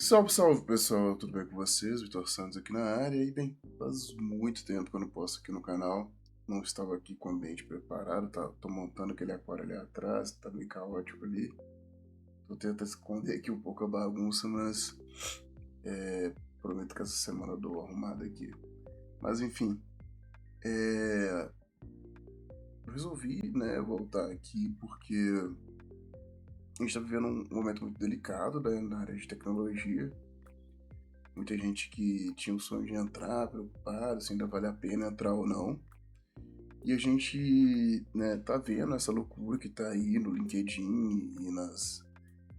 Salve, salve pessoal, tudo bem com vocês? Vitor Santos aqui na área. E bem, faz muito tempo que eu não posto aqui no canal. Não estava aqui com o ambiente preparado, tô montando aquele aquário ali atrás, tá meio caótico ali. Tô tentando esconder aqui um pouco a bagunça, mas prometo que essa semana eu dou uma arrumada aqui. Mas enfim, eu resolvi, né, voltar aqui porque a gente está vivendo um momento muito delicado, né, na área de tecnologia. Muita gente que tinha o sonho de entrar, preocupado se ainda vale a pena entrar ou não. E a gente, né, tá vendo essa loucura que tá aí no LinkedIn e nas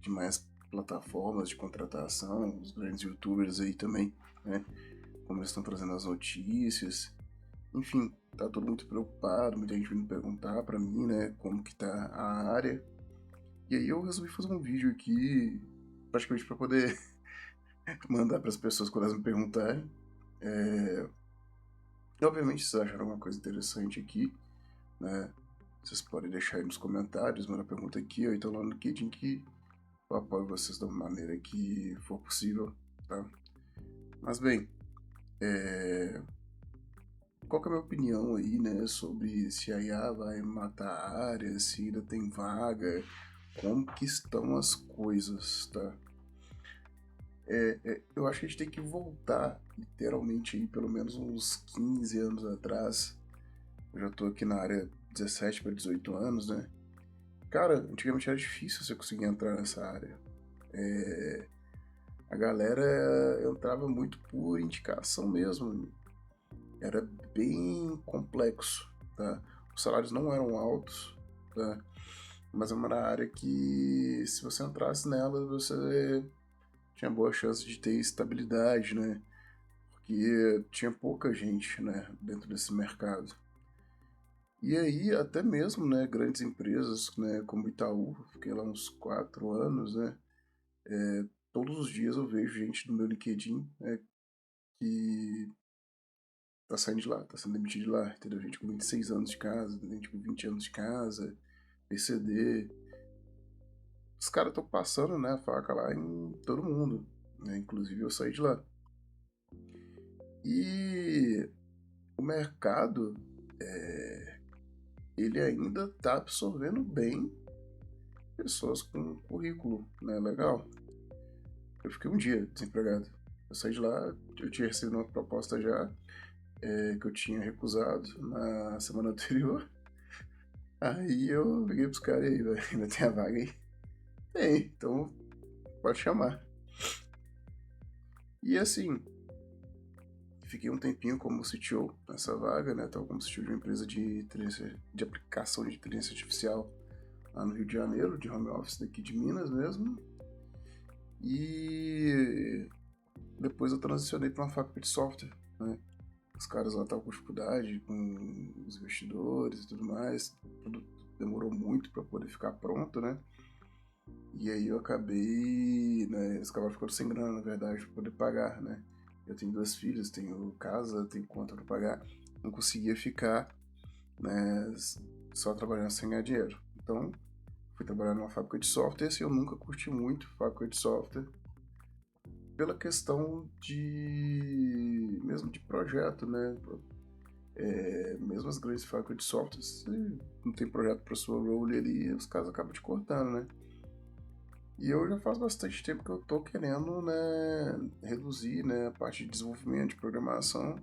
demais plataformas de contratação, os grandes youtubers aí também, né, como eles estão trazendo as notícias. Enfim, tá todo muito preocupado, muita gente vindo perguntar pra mim, né, como que tá a área. E aí eu resolvi fazer um vídeo aqui, praticamente pra poder mandar para as pessoas quando elas me perguntarem. E, obviamente, se vocês acharam alguma coisa interessante aqui, né? Vocês podem deixar aí nos comentários, manda pergunta aqui, ou então lá no LinkedIn que eu apoio vocês da maneira que for possível, tá? Mas bem, qual que é a minha opinião aí, né, sobre se a IA vai matar a área, se ainda tem vaga, como que estão as coisas, tá? Eu acho que a gente tem que voltar, literalmente, aí, pelo menos uns 15 anos atrás. Eu já tô aqui na área 17 para 18 anos, né? Cara, antigamente era difícil você conseguir entrar nessa área. A galera entrava muito por indicação mesmo. Era bem complexo, tá? Os salários não eram altos, tá? Mas é uma área que, se você entrasse nela, você tinha boa chance de ter estabilidade, né? Porque tinha pouca gente, né, dentro desse mercado. E aí, até mesmo, né, grandes empresas, né, como Itaú, fiquei lá uns 4 anos, né, todos os dias eu vejo gente no meu LinkedIn, né, que tá saindo de lá, tá sendo demitido de lá, entendeu? Gente com 26 anos de casa, gente com 20 anos de casa, PCD. Os caras estão passando, né, a faca lá em todo mundo, né, inclusive eu saí de lá. E o mercado, ele ainda tá absorvendo bem pessoas com currículo, né, legal. Eu fiquei um dia desempregado. Eu saí de lá, eu tinha recebido uma proposta já, que eu tinha recusado na semana anterior. Aí eu liguei pros caras aí, velho, ainda tem a vaga aí? Tem, então pode chamar. E assim, fiquei um tempinho como CTO nessa vaga, né? Tava como CTO de uma empresa de aplicação de inteligência artificial lá no Rio de Janeiro, de home office daqui de Minas mesmo. E depois eu transicionei para uma fábrica de software, né? Os caras lá estavam com dificuldade com os investidores e tudo mais. Tudo demorou muito para poder ficar pronto, né? E aí eu acabei, né? Eles acabaram ficando sem grana, na verdade, para poder pagar, né? Eu tenho duas filhas, tenho casa, tenho conta para pagar. Não conseguia ficar, né? Só trabalhando sem ganhar dinheiro. Então, fui trabalhar numa fábrica de software. Esse eu nunca curti muito, fábrica de software, pela questão de mesmo de projeto, né? Mesmo as grandes fábricas de software, se não tem projeto para sua role ali, os caras acabam te cortando, né? E eu já faz bastante tempo que eu tô querendo, né, reduzir, né, a parte de desenvolvimento, de programação,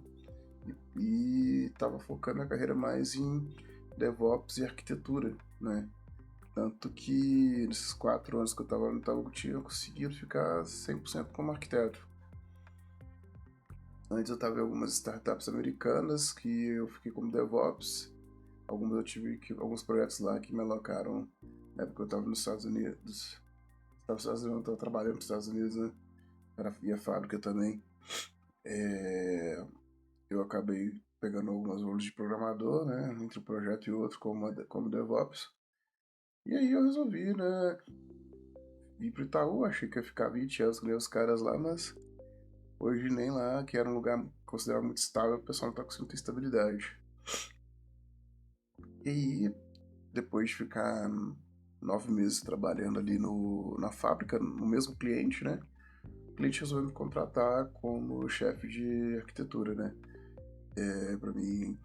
e tava focando a carreira mais em DevOps e arquitetura, né? Tanto que nesses 4 anos que eu tava no Itaú, eu tinha conseguido ficar 100% como arquiteto. Antes eu estava em algumas startups americanas que eu fiquei como DevOps. Alguns projetos lá que me alocaram na época que eu estava nos Estados Unidos. Estava trabalhando nos Estados Unidos, né? E a fábrica também. Eu acabei pegando algumas roles de programador, né? Entre um projeto e outro, como DevOps. E aí eu resolvi, né? Ir pro Itaú, achei que ia ficar 20 anos com os caras lá, mas hoje nem lá, que era um lugar considerado muito estável, o pessoal não tá conseguindo ter estabilidade. E aí, depois de ficar 9 meses trabalhando ali na fábrica, no mesmo cliente, né? o cliente resolveu me contratar como chefe de arquitetura, né? Para mim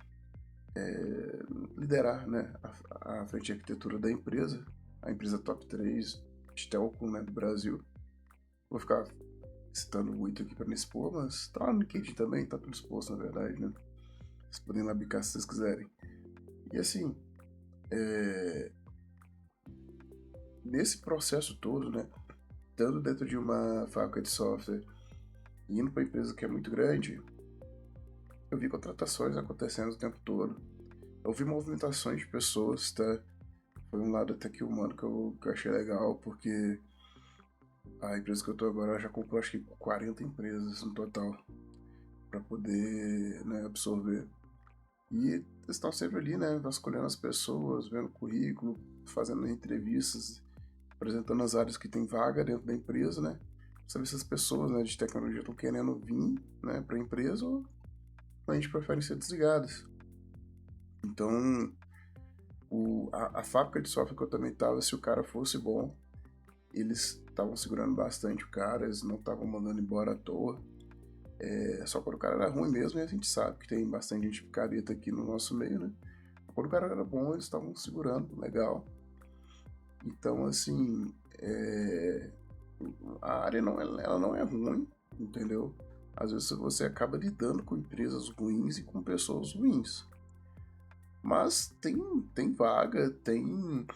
liderar, né, a frente de arquitetura da empresa, a empresa top 3 de telco, né, do Brasil. Vou ficar citando muito aqui para me expor, mas tá lá no LinkedIn também, tá tudo exposto na verdade, né? Vocês podem lá bicar se vocês quiserem. E assim, nesse processo todo, né, estando dentro de uma fábrica de software e indo para empresa que é muito grande, eu vi contratações acontecendo o tempo todo. Eu vi movimentações de pessoas, tá? Foi um lado até que humano que eu achei legal, porque a empresa que eu tô agora já comprou acho que 40 empresas no total para poder, né, absorver. E eles estão sempre ali, né, vasculhando as pessoas, vendo o currículo, fazendo entrevistas, apresentando as áreas que tem vaga dentro da empresa, né? Saber se as pessoas, né, de tecnologia estão querendo vir, né, para a empresa ou a gente prefere ser desligadas. Então, a fábrica de software que eu também estava, se o cara fosse bom, eles estavam segurando bastante o cara, eles não estavam mandando embora à toa. Só quando o cara era ruim mesmo, e a gente sabe que tem bastante gente picareta aqui no nosso meio, né? Quando o cara era bom, eles estavam segurando, legal. Então, assim, a área não, ela não é ruim, entendeu? Às vezes você acaba lidando com empresas ruins e com pessoas ruins. Mas tem vaga, tem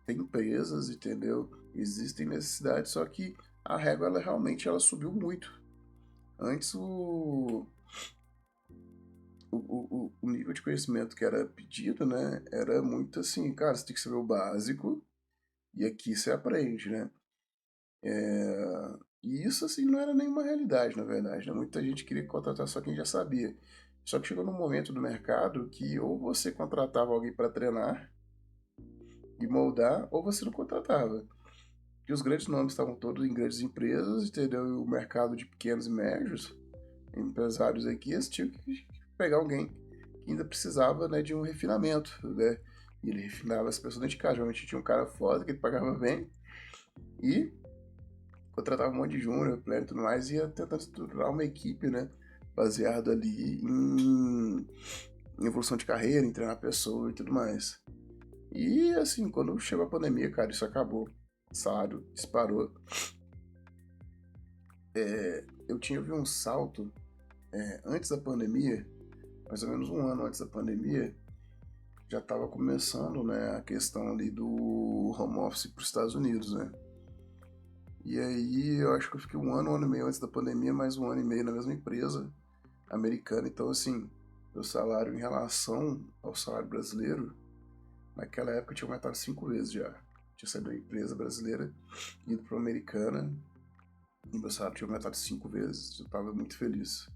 empresas, entendeu? Existem necessidades, só que a régua ela realmente ela subiu muito. Antes o nível de conhecimento que era pedido, né, era muito assim, cara, você tem que saber o básico e aqui você aprende, né? E isso assim não era nenhuma realidade, na verdade, né? Muita gente queria contratar só quem já sabia. Só que chegou num momento do mercado que ou você contratava alguém para treinar e moldar, ou você não contratava. E os grandes nomes estavam todos em grandes empresas, entendeu? E o mercado de pequenos e médios, empresários aqui, eles tinham que pegar alguém que ainda precisava, né, de um refinamento, né? E ele refinava as pessoas dentro de casa. Geralmente tinha um cara foda que ele pagava bem e contratava um monte de júnior, pleno e tudo mais, e ia tentando estruturar uma equipe, né? Baseado ali em evolução de carreira, em treinar a pessoa e tudo mais. E assim, quando chegou a pandemia, cara, isso acabou. O salário disparou. Eu tinha vi um salto antes da pandemia, mais ou menos um ano antes da pandemia, já estava começando, né, a questão ali do home office para os Estados Unidos, né? E aí eu acho que eu fiquei um ano e meio antes da pandemia, mais um ano e meio na mesma empresa americana. Então, assim, meu salário em relação ao salário brasileiro, naquela época eu tinha aumentado 5 vezes já. Tinha saído da empresa brasileira, ido para uma americana, e meu salário tinha aumentado 5 vezes. Eu estava muito feliz.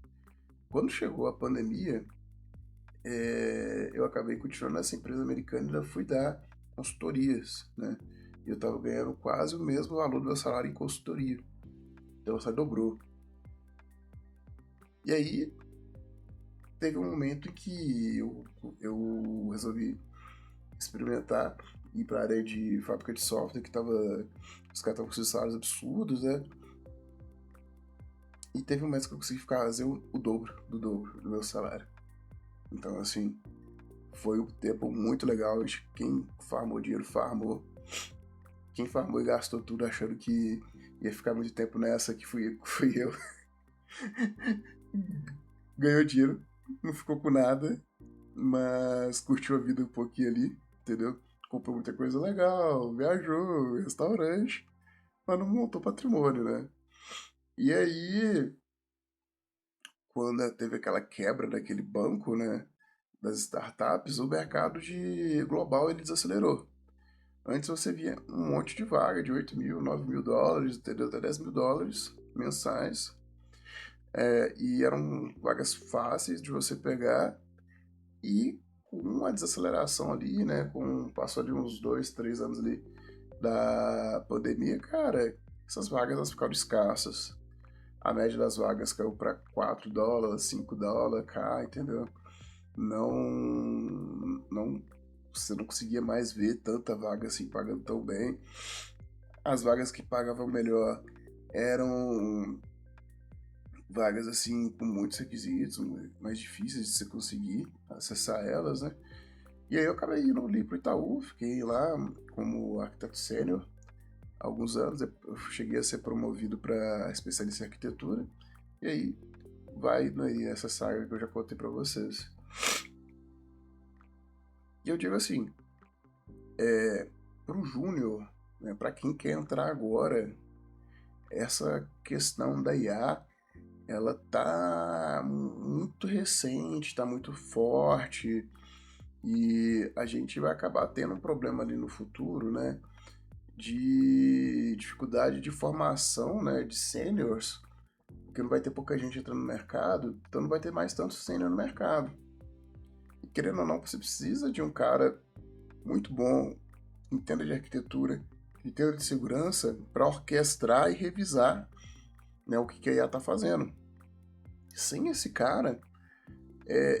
Quando chegou a pandemia, eu acabei continuando nessa empresa americana e ainda fui dar consultorias, né? E eu estava ganhando quase o mesmo valor do meu salário em consultoria. Então o salário dobrou. E aí teve um momento em que eu resolvi experimentar ir para a área de fábrica de software, que tava, os caras estavam com esses salários absurdos, né? E teve um mês que eu consegui fazer o dobro do meu salário. Então, assim, foi um tempo muito legal. Quem farmou dinheiro, farmou. Quem farmou e gastou tudo achando que ia ficar muito tempo nessa, que fui eu. Ganhou dinheiro, não ficou com nada, mas curtiu a vida um pouquinho ali, entendeu? Comprou muita coisa legal, viajou, restaurante, mas não montou patrimônio, né? E aí, quando teve aquela quebra daquele banco, né, das startups, o mercado de global ele desacelerou. Antes você via um monte de vaga de 8 mil, 9 mil dólares, entendeu? Até 10 mil dólares mensais. E eram vagas fáceis de você pegar e com uma desaceleração ali, né? Passou ali uns 2, 3 anos ali da pandemia, cara, essas vagas elas ficaram escassas. A média das vagas caiu para 4 dólares, 5 dólares, cá, entendeu? Não, você não conseguia mais ver tanta vaga assim pagando tão bem. As vagas que pagavam melhor eram vagas assim com muitos requisitos, mais difíceis de você conseguir acessar elas, né? E aí eu acabei indo ali pro Itaú, fiquei lá como arquiteto sênior alguns anos, eu cheguei a ser promovido para especialista em arquitetura, e aí vai aí essa saga que eu já contei para vocês. E eu digo assim, pro júnior, né, para quem quer entrar agora, essa questão da IA, ela tá muito recente, tá muito forte, e a gente vai acabar tendo um problema ali no futuro, né, de dificuldade de formação, né, de seniors, porque não vai ter pouca gente entrando no mercado, então não vai ter mais tanto sênior no mercado. E querendo ou não, você precisa de um cara muito bom, que entenda de arquitetura, que entenda de segurança, para orquestrar e revisar, né, o que a IA está fazendo. Sem esse cara,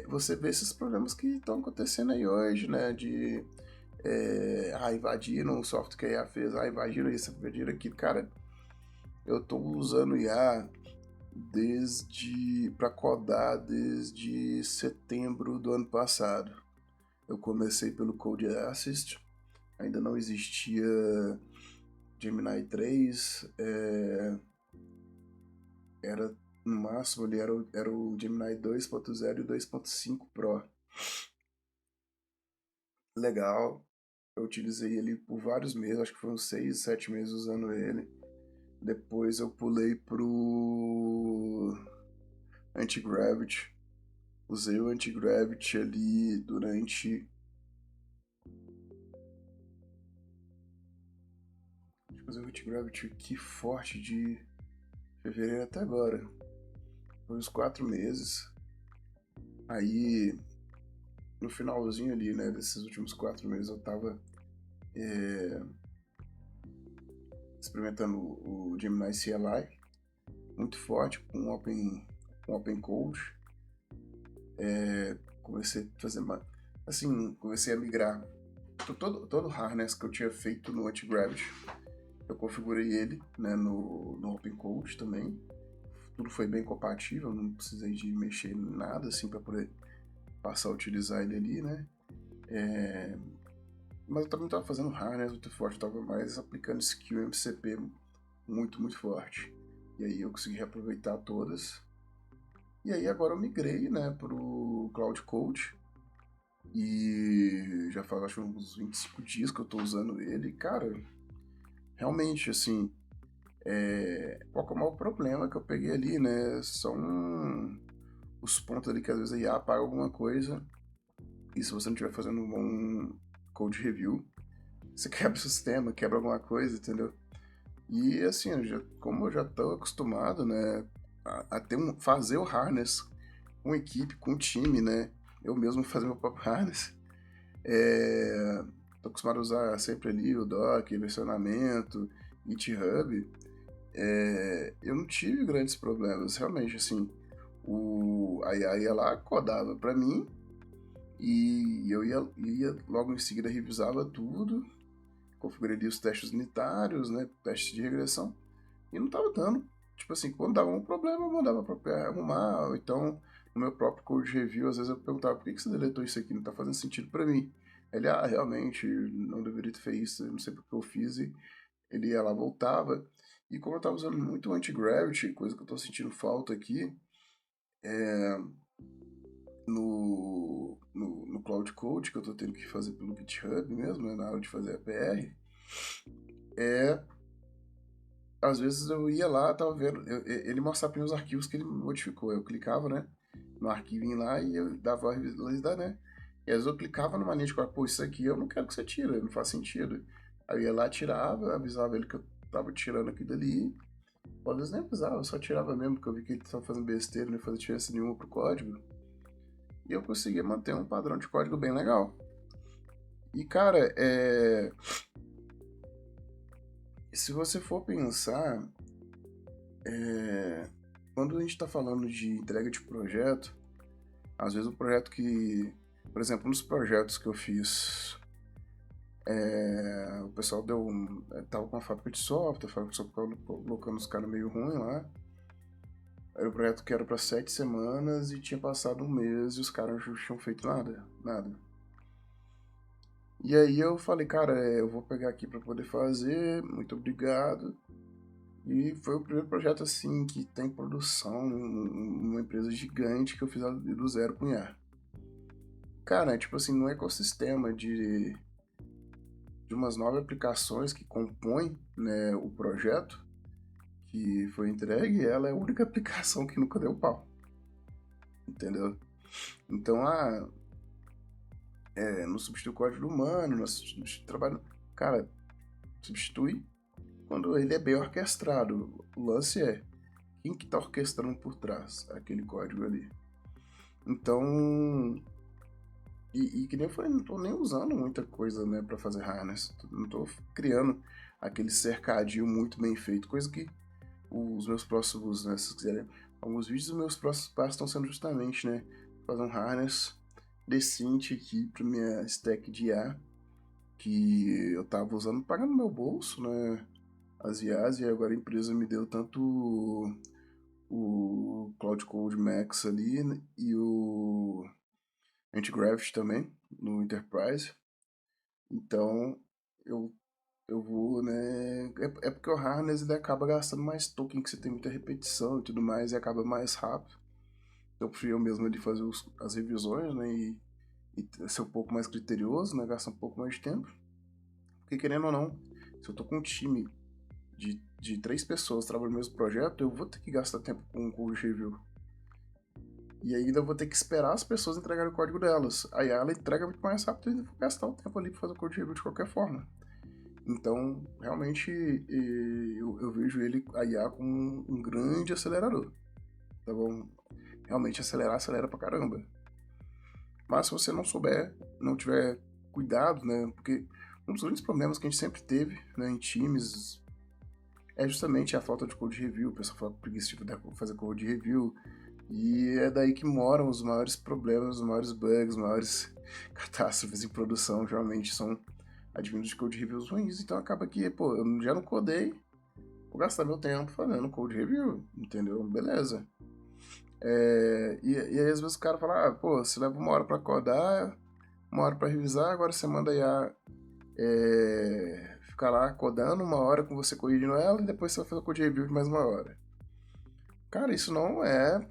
você vê esses problemas que estão acontecendo aí hoje, né, de invadiram o software que a IA fez, invadiram isso, invadiram aquilo. Cara, eu estou usando IA para codar desde setembro do ano passado. Eu comecei pelo Code Assist, ainda não existia Gemini 3, era no máximo ali era o Gemini 2.0 e o 2.5 Pro. Legal, eu utilizei ele por vários meses, acho que foram 6, 7 meses usando ele. Depois eu pulei pro Anti-Gravity. Usei o Anti-Gravity ali durante... Deixa eu fazer o Anti-Gravity aqui forte de fevereiro até agora. Foi uns 4 meses. Aí, no finalzinho ali, né, desses últimos 4 meses, eu tava experimentando o Gemini CLI, muito forte, com Open Code. Comecei a fazer comecei a migrar todo o harness que eu tinha feito no Anti-Gravity. Eu configurei ele, né, no Open Code também. Tudo foi bem compatível, não precisei de mexer em nada assim para poder passar a utilizar ele ali, né? Mas eu também estava fazendo harness muito forte, estava mais aplicando skill MCP muito, muito forte. E aí eu consegui reaproveitar todas. E aí agora eu migrei, né, pro Cloud Code. E já faz acho uns 25 dias que eu estou usando ele. Cara, realmente, assim, qual que é o maior problema que eu peguei ali, né? São os pontos ali que às vezes a IA apaga alguma coisa. E se você não estiver fazendo um bom code review, você quebra o sistema, quebra alguma coisa, entendeu? E assim, como eu já estou acostumado, né, a fazer o harness com equipe, com time, né? Eu mesmo fazer meu próprio harness. Tô acostumado a usar sempre ali o Docker, versionamento, GitHub. Eu não tive grandes problemas, realmente, assim. A IA ia lá, codava para mim, e eu ia logo em seguida revisava tudo, configuraria os testes unitários, né, testes de regressão, e não tava dando. Tipo assim, quando dava um problema, eu mandava para arrumar, ou então no meu próprio code review, às vezes eu perguntava, por que você deletou isso aqui? Não tá fazendo sentido para mim. Ele, realmente, não deveria ter feito isso, eu não sei porque eu fiz, e ele ia lá, voltava. E como eu tava usando muito o Anti-Gravity, coisa que eu tô sentindo falta aqui, no Cloud Code, que eu tô tendo que fazer pelo GitHub mesmo, né, na hora de fazer a PR, às vezes eu ia lá, tava vendo, ele mostrava para mim os arquivos que ele modificou. Eu clicava, né, no arquivinho lá e eu dava a revisada, né? E às vezes eu clicava numa linha de código, pô, isso aqui eu não quero que você tire, não faz sentido. Aí eu ia lá, tirava, avisava ele que eu tava tirando aquilo dali. Ou às vezes nem avisava, eu só tirava mesmo, porque eu vi que ele tava fazendo besteira, não ia fazer diferença nenhuma pro código. E eu conseguia manter um padrão de código bem legal. E cara, se você for pensar, quando a gente está falando de entrega de projeto, às vezes um projeto que, por exemplo, um dos projetos que eu fiz O pessoal tava com uma fábrica de software, a fábrica de software colocando os caras meio ruim lá. Era um projeto que era para 7 semanas e tinha passado um mês e os caras não tinham feito nada, nada. E aí eu falei, cara, eu vou pegar aqui para poder fazer, muito obrigado. E foi o primeiro projeto assim que tem produção numa empresa gigante que eu fiz do zero com IA. Cara, tipo assim, no ecossistema de umas 9 aplicações que compõem, né, o projeto que foi entregue, ela é a única aplicação que nunca deu pau, entendeu? Então, não substitui o código humano, não substitui trabalho. Cara, substitui quando ele é bem orquestrado. O lance é quem que tá orquestrando por trás aquele código ali. Então, e que nem eu falei, não tô nem usando muita coisa, né, pra fazer harness. Não tô criando aquele cercadinho muito bem feito, coisa que os meus próximos, né, se quiserem, alguns vídeos dos meus próximos passos estão sendo justamente, né, fazer um harness decente aqui pra minha stack de IA, que eu tava usando, pagando no meu bolso, né, as IAs, e agora a empresa me deu tanto o Cloud Code Max ali, né, e o Antigravity também, no Enterprise. Então, eu, eu vou, né... É porque o Harness ele acaba gastando mais token, que você tem muita repetição e tudo mais, e acaba mais rápido. Então, eu prefiro eu mesmo ali fazer as revisões, né, e ser um pouco mais criterioso, né, gastar um pouco mais de tempo. Porque, querendo ou não, se eu tô com um time de 3 pessoas trabalhando no mesmo projeto, eu vou ter que gastar tempo com code review. E ainda vou ter que esperar as pessoas entregarem o código delas. Aí ela entrega muito mais rápido e eu vou gastar o tempo ali para fazer o code review de qualquer forma. Então, realmente, eu vejo ele, a IA, como um grande acelerador. Tá bom? Realmente acelera pra caramba. Mas se você não souber, não tiver cuidado, né? Porque um dos grandes problemas que a gente sempre teve, né, em times é justamente a falta de code review. O pessoal fala que preguiça de fazer code review. E é daí que moram os maiores problemas, os maiores bugs, os maiores catástrofes em produção. Geralmente são advindos de code reviews ruins. Então acaba que, pô, eu já não codei, vou gastar meu tempo fazendo code review, entendeu? Beleza. E aí às vezes o cara fala, pô, você leva 1 hora pra codar, 1 hora pra revisar, agora você manda IA ficar lá codando 1 hora com você corrigindo ela e depois você vai fazer o code review de mais 1 hora. Cara, isso não é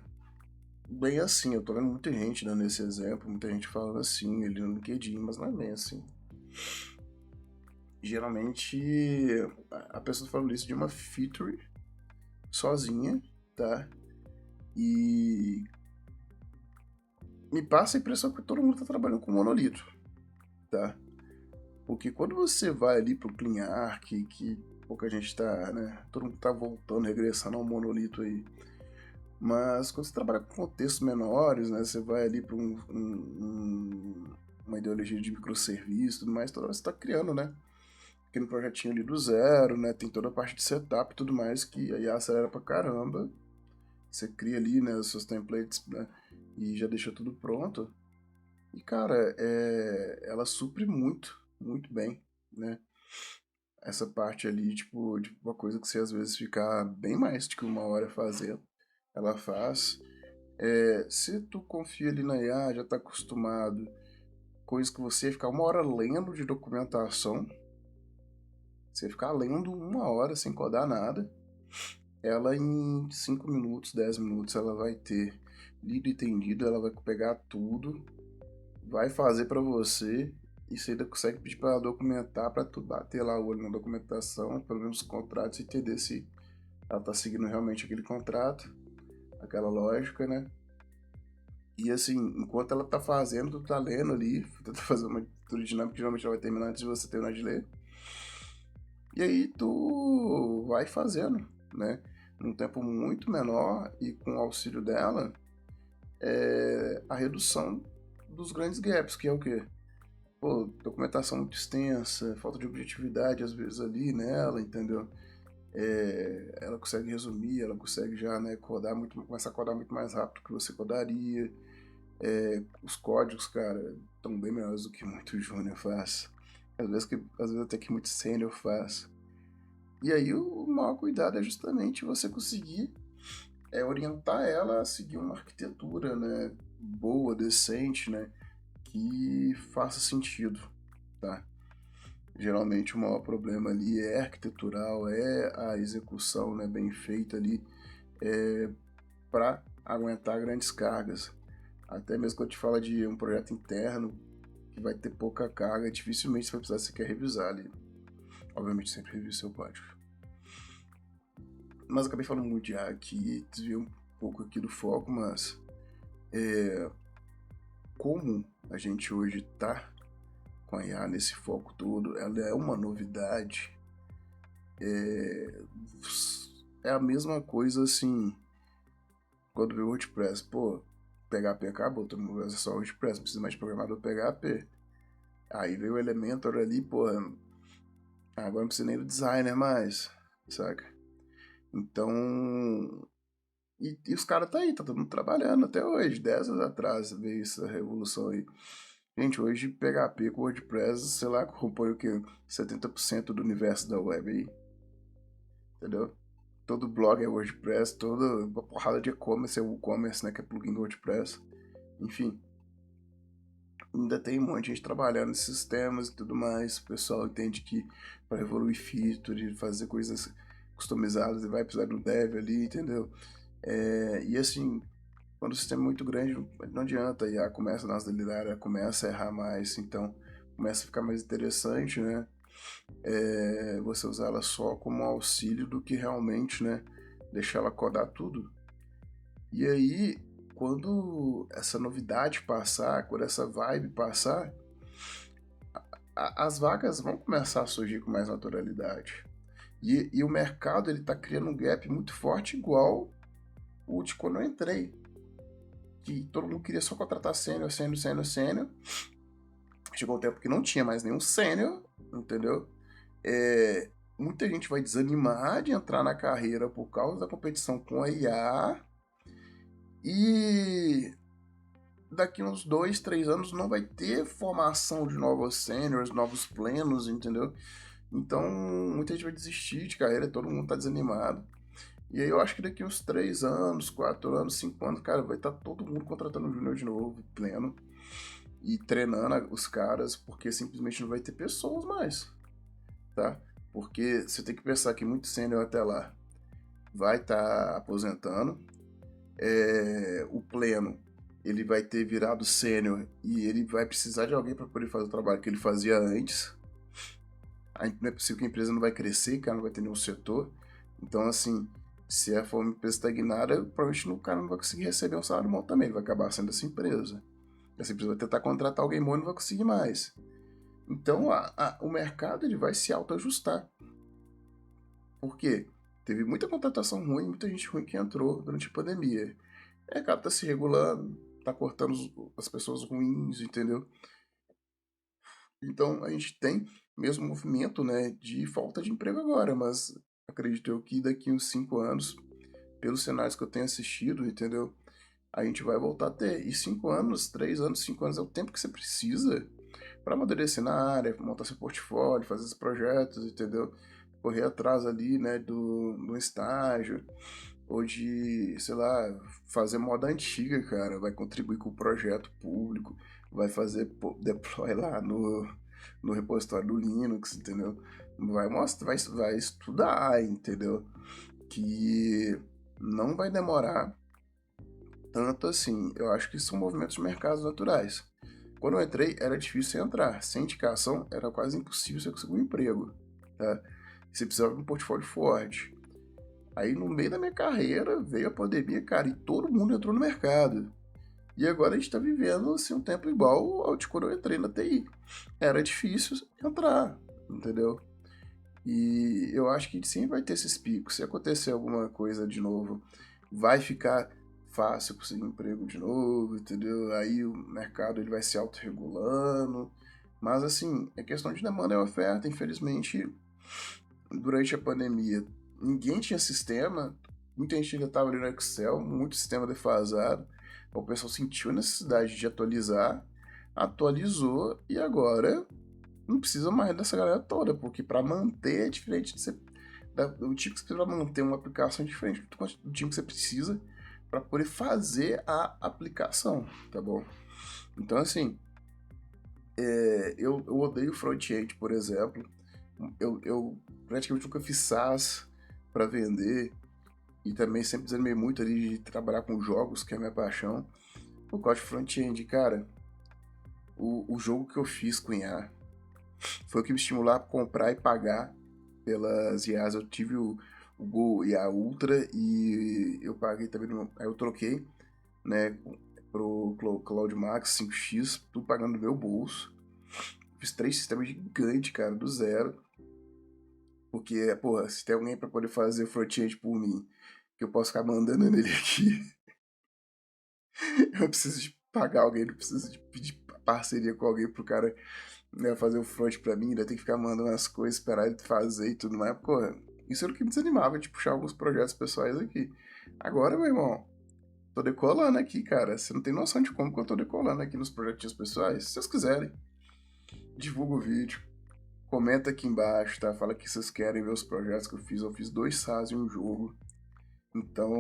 bem assim. Eu tô vendo muita gente dando esse exemplo, muita gente falando assim, ele no LinkedIn, mas não é bem assim. Geralmente a pessoa tá falando isso de uma feature sozinha, tá? E me passa a impressão que todo mundo tá trabalhando com monolito, tá? Porque quando você vai ali pro Clean Arc, que pouca gente tá, né? Todo mundo tá voltando, regressando ao monolito aí. Mas quando você trabalha com contextos menores, né? Você vai ali para uma ideologia de microserviço e tudo mais, toda hora você está criando, né? Aquele projetinho ali do zero, né? Tem toda a parte de setup e tudo mais que aí acelera pra caramba. Você cria ali, né, os seus templates, né? E já deixa tudo pronto. E, cara, ela supre muito, muito bem, né? Essa parte ali, tipo, de uma coisa que você às vezes fica bem mais do que 1 hora fazendo, ela faz. Se tu confia ali na IA, já tá acostumado, coisa que você ia ficar 1 hora lendo de documentação, você ia ficar lendo 1 hora sem codar nada, ela em 5 minutos, 10 minutos, ela vai ter lido e entendido, ela vai pegar tudo, vai fazer para você, e você ainda consegue pedir para ela documentar, para tu bater lá o olho na documentação, pelo menos os contratos, e entender se ela tá seguindo realmente aquele contrato, aquela lógica, né? E assim, enquanto ela tá fazendo, tu tá lendo ali, tu tá fazendo uma leitura dinâmica que geralmente ela vai terminar antes de você terminar de ler. E aí tu vai fazendo, né? Num tempo muito menor e com o auxílio dela, a redução dos grandes gaps, que é o quê? Pô, documentação muito extensa, falta de objetividade às vezes ali nela, entendeu? Ela consegue resumir, ela consegue já, né, começar a codar muito mais rápido que você codaria. Os códigos, cara, estão bem melhores do que muito júnior faz. às vezes até que muito sênior faz. E aí o maior cuidado é justamente você conseguir orientar ela a seguir uma arquitetura, né, boa, decente, né, que faça sentido, tá? Geralmente o maior problema ali é arquitetural, é a execução, né, bem feita ali, para aguentar grandes cargas. Até mesmo quando te fala de um projeto interno que vai ter pouca carga, dificilmente você vai precisar sequer revisar ali. Obviamente sempre revisa seu código. Mas eu acabei falando muito de IA aqui, desviei um pouco aqui do foco, mas como a gente hoje tá com a IA nesse foco todo, ela é uma novidade. É a mesma coisa assim, quando veio o WordPress, pô, PHP acabou, todo mundo usa só WordPress, não precisa mais de programador PHP. Aí veio o Elementor ali, pô, agora não precisa nem do designer mais, saca? Então, e os caras tá aí, tá todo mundo trabalhando até hoje. 10 anos atrás veio essa revolução aí. Gente, hoje PHP com WordPress, sei lá, compõe o que? 70% do universo da web aí. Entendeu? Todo blog é WordPress, toda uma porrada de e-commerce é WooCommerce, né? Que é plugin do WordPress. Enfim, ainda tem um monte de gente trabalhando nesses sistemas e tudo mais. O pessoal entende que para evoluir feature, fazer coisas customizadas, vai precisar de um dev ali, entendeu? E assim, quando o sistema é muito grande, não adianta, a IA começa a nossa lidar, começa a errar mais, então começa a ficar mais interessante, né? Você usar ela só como auxílio do que realmente, né? Deixar ela codar tudo. E aí, quando essa novidade passar, quando essa vibe passar, as vagas vão começar a surgir com mais naturalidade. E o mercado ele tá criando um gap muito forte, igual o de quando eu entrei. Que todo mundo queria só contratar sênior, sênior, sênior, sênior. Chegou um tempo que não tinha mais nenhum sênior, entendeu? Muita gente vai desanimar de entrar na carreira por causa da competição com a IA. E daqui uns 2, 3 anos não vai ter formação de novos sêniors, novos plenos, entendeu? Então muita gente vai desistir de carreira, todo mundo tá desanimado. E aí eu acho que daqui uns 3 anos, 4 anos, 5 anos, cara, vai estar todo mundo contratando um júnior de novo, pleno, e treinando os caras, porque simplesmente não vai ter pessoas mais, tá? Porque você tem que pensar que muito sênior até lá vai estar aposentando, o pleno ele vai ter virado sênior e ele vai precisar de alguém para poder fazer o trabalho que ele fazia antes. Não é possível que a empresa não vai crescer, cara, não vai ter nenhum setor. Então, assim, se a for uma empresa estagnada, provavelmente o cara não vai conseguir receber um salário bom também, ele vai acabar sendo essa empresa. Essa empresa vai tentar contratar alguém bom e não vai conseguir mais. Então, o mercado ele vai se autoajustar. Por quê? Teve muita contratação ruim, muita gente ruim que entrou durante a pandemia. O mercado tá se regulando, tá cortando as pessoas ruins, entendeu? Então a gente tem mesmo movimento, né, de falta de emprego agora, mas acredito eu que daqui uns 5 anos, pelos cenários que eu tenho assistido, entendeu? A gente vai voltar a ter. E 5 anos, 3 anos, 5 anos é o tempo que você precisa para amadurecer na área, montar seu portfólio, fazer os projetos, entendeu? Correr atrás ali, né, do estágio, ou de, sei lá, fazer moda antiga, cara, vai contribuir com o projeto público, vai fazer deploy lá no repositório do Linux, entendeu? Vai mostrar, vai estudar, entendeu? Que não vai demorar tanto assim. Eu acho que são movimentos de mercados naturais. Quando eu entrei, era difícil entrar. Sem indicação, era quase impossível você conseguir um emprego, tá? Você precisava de um portfólio forte. Aí, no meio da minha carreira, veio a pandemia, cara, e todo mundo entrou no mercado. E agora a gente tá vivendo, assim, um tempo igual ao de quando eu entrei na TI. Era difícil entrar, entendeu? E eu acho que sempre vai ter esses picos. Se acontecer alguma coisa de novo, vai ficar fácil conseguir emprego de novo, entendeu? Aí o mercado ele vai se autorregulando. Mas, assim, é questão de demanda e oferta. Infelizmente, durante a pandemia, ninguém tinha sistema, muita gente ainda estava ali no Excel, muito sistema defasado. O pessoal sentiu a necessidade de atualizar, atualizou e agora não precisa mais dessa galera toda, porque para manter é diferente de você, o time que você precisa para manter uma aplicação é diferente do time que você precisa para poder fazer a aplicação, tá bom? Então, assim, eu odeio front-end, por exemplo. Eu praticamente nunca fiz SaaS para vender e também sempre desanimei muito ali de trabalhar com jogos, que é a minha paixão. Por causa de front-end, cara, o jogo que eu fiz com IA foi o que me estimulou a comprar e pagar pelas IAs. Eu tive o Go IA Ultra e eu paguei também, aí eu troquei, né, pro Cloud Max 5X, tudo pagando do meu bolso. Fiz 3 sistemas gigantes, cara, do zero. Porque, porra, se tem alguém pra poder fazer front-end por mim, que eu posso ficar mandando nele aqui, eu preciso de pagar alguém, não preciso de pedir parceria com alguém pro cara, né, fazer o front pra mim, ainda tem que ficar mandando as coisas, esperar ele fazer e tudo mais. Porra, isso era o que me desanimava, de puxar alguns projetos pessoais aqui. Agora, meu irmão, tô decolando aqui, cara. Você não tem noção de como que eu tô decolando aqui nos projetinhos pessoais. Se vocês quiserem, divulga o vídeo. Comenta aqui embaixo, tá? Fala que vocês querem ver os projetos que eu fiz. Eu fiz 2 SaaS e um jogo. Então,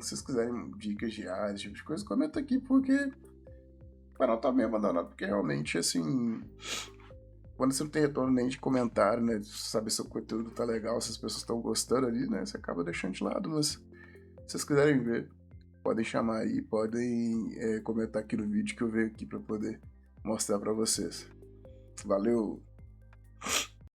se vocês quiserem dicas de áreas, esse tipo de coisa, comenta aqui, porque o canal tá meio abandonado. Porque realmente, assim, quando você não tem retorno nem de comentário, né? Saber se o conteúdo tá legal, se as pessoas estão gostando ali, né? Você acaba deixando de lado. Mas se vocês quiserem ver, podem chamar aí, podem comentar aqui no vídeo que eu venho aqui pra poder mostrar pra vocês. Valeu!